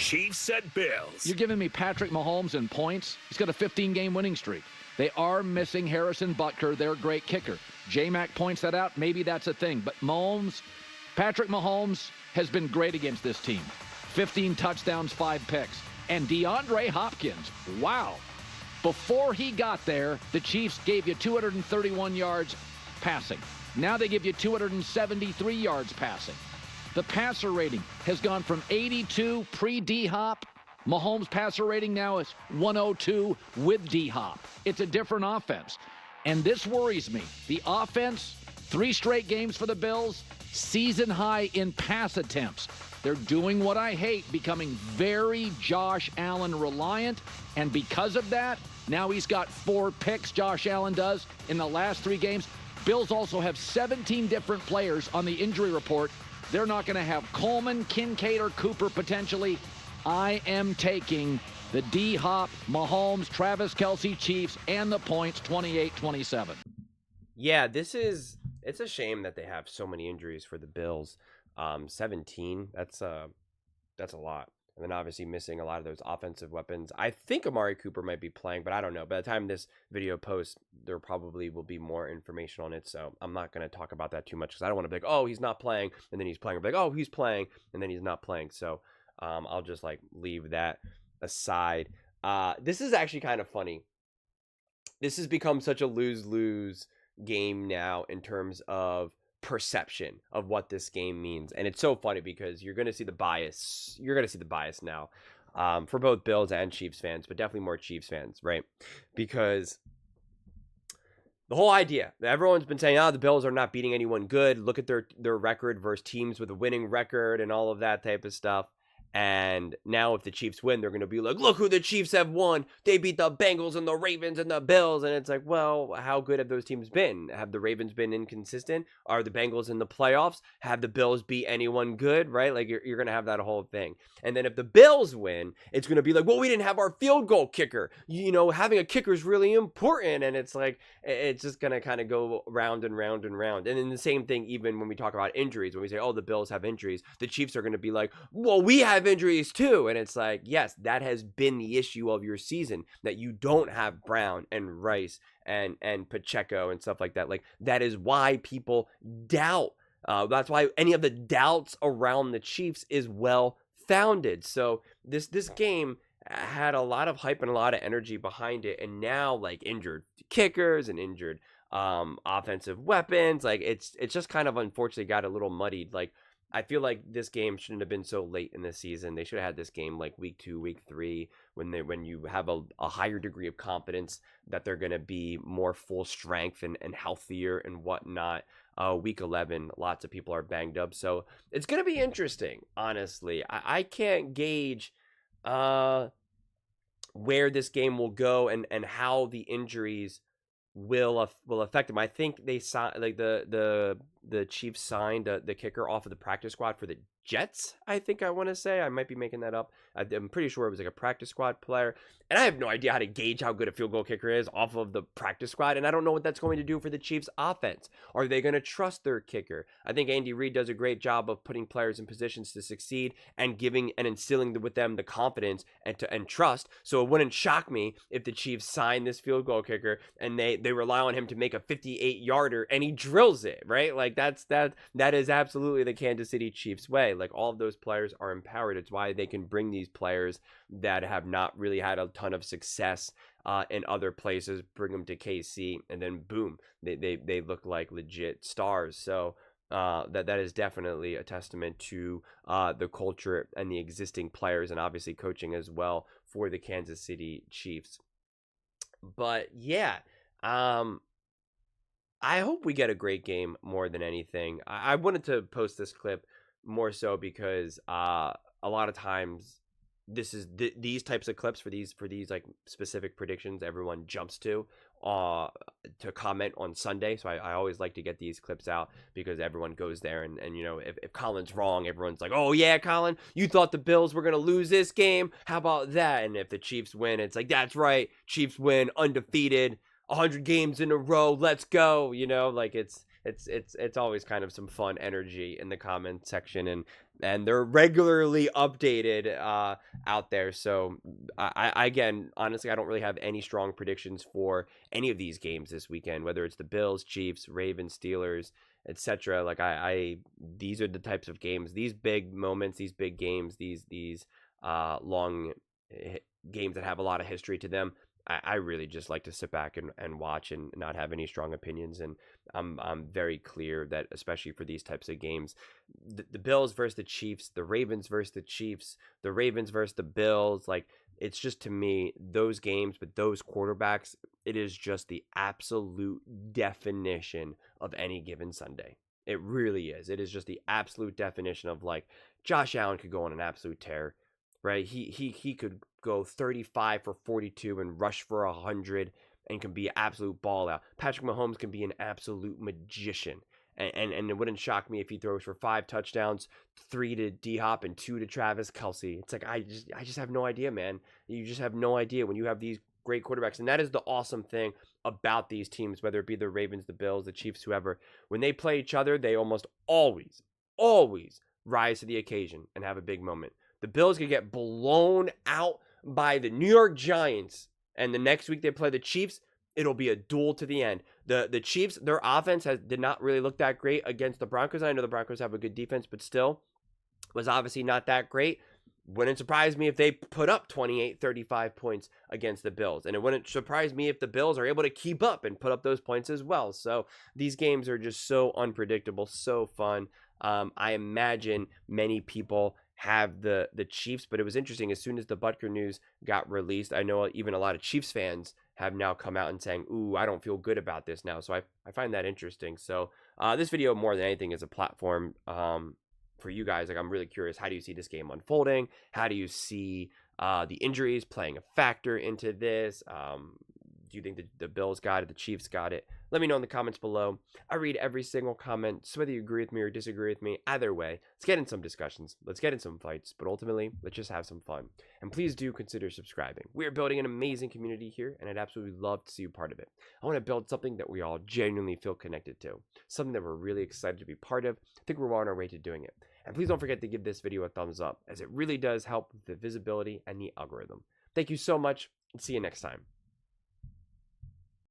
Chiefs at Bills. You're giving me Patrick Mahomes in points? He's got a 15-game winning streak. They are missing Harrison Butker, their great kicker. J-Mac points that out. Maybe that's a thing. But Patrick Mahomes has been great against this team. 15 touchdowns, 5 picks. And DeAndre Hopkins, wow. Before he got there, the Chiefs gave you 231 yards passing. Now they give you 273 yards passing. The passer rating has gone from 82 pre-D-Hop. Mahomes' passer rating now is 102 with D-Hop. It's a different offense. And this worries me. The offense, 3 straight games for the Bills, season high in pass attempts. They're doing what I hate, becoming very Josh Allen reliant. And because of that, now he's got 4 picks, Josh Allen does, in the last 3 games. Bills also have 17 different players on the injury report. They're not going to have Coleman, Kincaid, or Cooper potentially. I am taking the D-Hop, Mahomes, Travis Kelce Chiefs, and the points 28-27. Yeah, it's a shame that they have so many injuries for the Bills. 17, that's a lot. And then obviously missing a lot of those offensive weapons. I think Amari Cooper might be playing, but I don't know. By the time this video posts, there probably will be more information on it. So I'm not going to talk about that too much because I don't want to be like, oh, he's not playing, and then he's playing. Or be like, oh, he's playing, and then he's not playing. So I'll just leave that aside. This is actually kind of funny. This has become such a lose-lose game now in terms of perception of what this game means, and it's so funny because you're going to see the bias now for both Bills and Chiefs fans, but definitely more Chiefs fans, right? Because the whole idea that everyone's been saying, the Bills are not beating anyone good, look at their record versus teams with a winning record and all of that type of stuff. And now if the Chiefs win, they're going to be like, look who the Chiefs have won. They beat the Bengals and the Ravens and the Bills. And it's like, well, how good have those teams been? Have the Ravens been inconsistent? Are the Bengals in the playoffs? Have the Bills beat anyone good, right? Like, you're going to have that whole thing. And then if the Bills win, it's going to be like, well, we didn't have our field goal kicker. Having a kicker is really important. And it's like, it's just going to kind of go round and round and round. And then the same thing, even when we talk about injuries, when we say, oh, the Bills have injuries, the Chiefs are going to be like, well, we have injuries too. And it's like, yes, that has been the issue of your season, that you don't have Brown and Rice and Pacheco and stuff like that. Like, that is why people doubt. That's why any of the doubts around the Chiefs is well founded. So this game had a lot of hype and a lot of energy behind it, and now injured kickers and injured offensive weapons, it's just kind of unfortunately got a little muddied. I feel like this game shouldn't have been so late in the season. They should have had this game week 2, week 3, when you have a higher degree of confidence that they're going to be more full strength and healthier and whatnot. Week 11, lots of people are banged up. So it's going to be interesting, honestly. I can't gauge where this game will go and how the injuries will affect them. I think they signed the Chiefs signed the kicker off of the practice squad for the Jets. I think I want to say, I might be making that up. I'm pretty sure it was a practice squad player, and I have no idea how to gauge how good a field goal kicker is off of the practice squad, and I don't know what that's going to do for the Chiefs offense. Are they going to trust their kicker? I think Andy Reid does a great job of putting players in positions to succeed and giving and instilling with them the confidence and trust. So it wouldn't shock me if the Chiefs sign this field goal kicker and they rely on him to make a 58-yarder and he drills it, right? That is absolutely the Kansas City Chiefs way. All of those players are empowered. It's why they can bring these players that have not really had a ton of success in other places, bring them to KC, and then boom, they look like legit stars. So that is definitely a testament to the culture and the existing players, and obviously coaching as well for the Kansas City Chiefs. But yeah, I hope we get a great game more than anything. I wanted to post this clip more so because a lot of times this is these types of clips for these specific predictions everyone jumps to comment on Sunday. So I always like to get these clips out because everyone goes there and if Colin's wrong, everyone's like, oh yeah, Colin, you thought the Bills were going to lose this game. How about that? And if the Chiefs win, it's like, that's right. Chiefs win, undefeated, 100 games in a row. Let's go. it's always kind of some fun energy in the comment section, and they're regularly updated out there. So I again, honestly, I don't really have any strong predictions for any of these games this weekend, whether it's the Bills, Chiefs, Ravens, Steelers, etc. Like I these are the types of games, these big moments, these big games, these long games that have a lot of history to them. I really just like to sit back and watch and not have any strong opinions. And I'm very clear that, especially for these types of games, the Bills versus the Chiefs, the Ravens versus the Chiefs, the Ravens versus the Bills, like, it's just, to me, those games with those quarterbacks, it is just the absolute definition of any given Sunday. It really is. It is just the absolute definition of, like, Josh Allen could go on an absolute tear, right? He could go 35 for 42 and rush for 100 and can be an absolute ball out. Patrick Mahomes can be an absolute magician. And it wouldn't shock me if he throws for 5 touchdowns, 3 to D-Hop and 2 to Travis Kelce. It's like, I just have no idea, man. You just have no idea when you have these great quarterbacks. And that is the awesome thing about these teams, whether it be the Ravens, the Bills, the Chiefs, whoever. When they play each other, they almost always rise to the occasion and have a big moment. The Bills could get blown out by the New York Giants, and the next week they play the Chiefs. It'll be a duel to the end. The Chiefs, their offense did not really look that great against the Broncos. I know the Broncos have a good defense, but still was obviously not that great. Wouldn't surprise me if they put up 28, 35 points against the Bills. And it wouldn't surprise me if the Bills are able to keep up and put up those points as well. So these games are just so unpredictable, so fun. I imagine many people have the Chiefs, but it was interesting. As soon as the Butker news got released, I know even a lot of Chiefs fans have now come out and saying, ooh, I don't feel good about this now. So I find that interesting. So this video, more than anything, is a platform for you guys. Like, I'm really curious, how do you see this game unfolding? How do you see the injuries playing a factor into this? Do you think the Bills got it, the Chiefs got it? Let me know in the comments below. I read every single comment, so whether you agree with me or disagree with me, either way, let's get in some discussions. Let's get in some fights, but ultimately, let's just have some fun. And please do consider subscribing. We are building an amazing community here, and I'd absolutely love to see you part of it. I want to build something that we all genuinely feel connected to, something that we're really excited to be part of. I think we're on our way to doing it. And please don't forget to give this video a thumbs up, as it really does help with the visibility and the algorithm. Thank you so much, and see you next time.